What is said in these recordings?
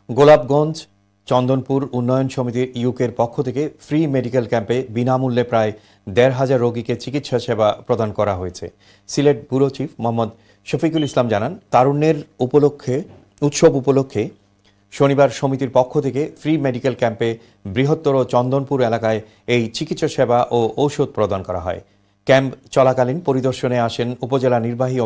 গোলাপগঞ্জ চন্দনপুর উন্নয়ন সমিতির ইউকের পক্ষ থেকে ফ্রি মেডিকেল ক্যাম্পে বিনামূল্যে প্রায় ১৫০০ রোগীকে চিকিৎসা সেবা প্রদান করা হয়েছে। সিলেট ব্যুরো চিফ মোহাম্মদ শফিকুল ইসলাম জানান, তারুণ্যের উৎসব উপলক্ষে শনিবার সমিতির পক্ষ থেকে ফ্রি মেডিকেল ক্যাম্পে বৃহত্তর চন্দনপুর এলাকায় এই চিকিৎসা সেবা ও ঔষধ প্রদান করা হয়। ক্যাম্প চলাকালীন পরিদর্শনে আসেন উপজেলা নির্বাহী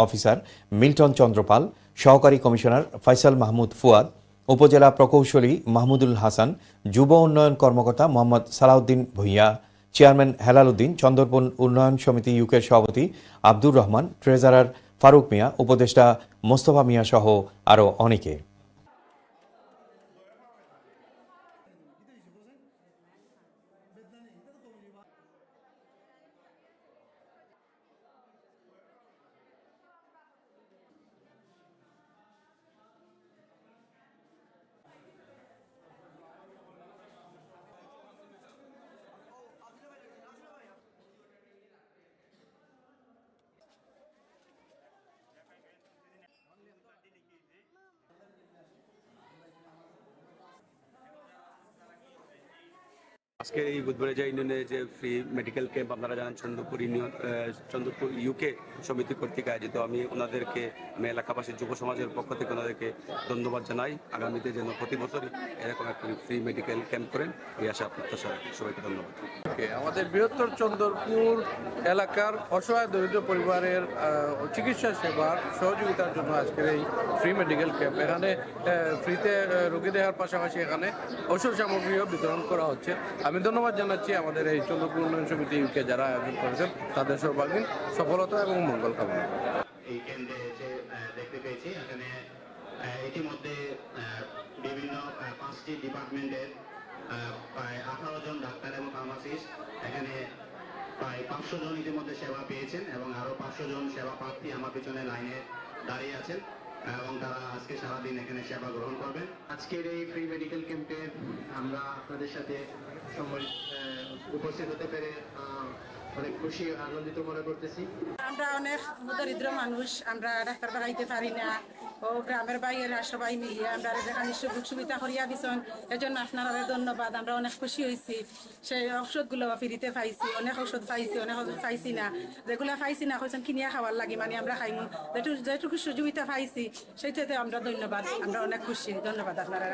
অফিসার মিল্টন চন্দ্র পাল, সহকারী কমিশনার ফয়সাল মাহমুদ ফুয়াদ, উপজেলা প্রকৌশলী মাহমুদুল হাসান, যুব উন্নয়ন কর্মকর্তা মোহাম্মদ সালাউদ্দিন ভূঁইয়া, চেয়ারম্যান হেলাল উদ্দিন, চন্দনপুর উন্নয়ন সমিতি ইউকের সভাপতি আব্দুর রহমান, ট্রেজারার ফারুক মিয়া, উপদেষ্টা মোস্তফা মিয়া সহ আরও অনেকে। আজকে এই বুধবারে ইউনিয়নে যে ফ্রি মেডিকেল ক্যাম্প আপনারা জানেন চন্দ্রপুর ইউকে সমিতি কর্তৃক আয়োজিত। আমি ওনাদেরকে এলাকাবাসী যুব সমাজের পক্ষ থেকে ওনাদেরকে ধন্যবাদ জানাই। আগামীতে যেন প্রতি বছরই এরকম একটি ফ্রি মেডিকেল ক্যাম্প করেন, এই আশা প্রত্যাশা রাখি। সবাইকে ধন্যবাদ। আমাদের বৃহত্তর চন্দ্রপুর এলাকার অসহায় দরিদ্র পরিবারের চিকিৎসা সেবার সহযোগিতার জন্য আজকের এই ফ্রি মেডিকেল ক্যাম্প। এখানে ফ্রিতে রোগী দেওয়ার পাশাপাশি এখানে ঔষধ সামগ্রীও বিতরণ করা হচ্ছে। আমি ধন্যবাদ জানাচ্ছি আমাদের এই চন্দ্রপুর উন্নয়ন সমিতি ইউকে যারা আয়োজন করেছেন, তাদের সর্বাঙ্গীন সফলতা এবং মঙ্গল কামনা। এই কেন্দ্রে এসে দেখতে পেয়েছি এখানে ইতিমধ্যে বিভিন্ন 5টি ডিপার্টমেন্টের প্রায় 18 জন ডাক্তার এবং ফার্মাসিস্ট এখানে প্রায় 500 জন ইতিমধ্যে সেবা পেয়েছেন এবং আরো 500 জন সেবা প্রার্থী আমার পিছনে লাইনে দাঁড়িয়ে আছেন এবং তারা আজকে সারাদিন এখানে সেবা গ্রহণ করবেন। আজকের এই ফ্রি মেডিকেল ক্যাম্পে আমরা আপনাদের সাথে উপস্থিত হতে পেরে অনেক খুশি আনন্দিত মনে করতেছি। আমরা অনেক দরিদ্র মানুষ, আমরা ডাক্তার দেখাইতে পারি না, ও গ্রামের বাইরেরা সবাই মিলিয়ে আমরা এখানে সুযোগ সুবিধা করিয়া দিচ্ছেন, এজন্য আপনারা ধন্যবাদ। আমরা অনেক খুশি হয়েছি। সেই ঔষধগুলো ফ্রিতে পাইছি, অনেক ঔষধ পাইছি, অনেক ঔষধ পাইছি না, যেগুলো পাইছি না হয়েছেন কিনিয়া খাওয়ার লাগে, মানে আমরা খাইমু যেটুকু সুযোগিতা পাইছি সেইটাতে আমরা ধন্যবাদ। আমরা অনেক খুশি। ধন্যবাদ আপনারা।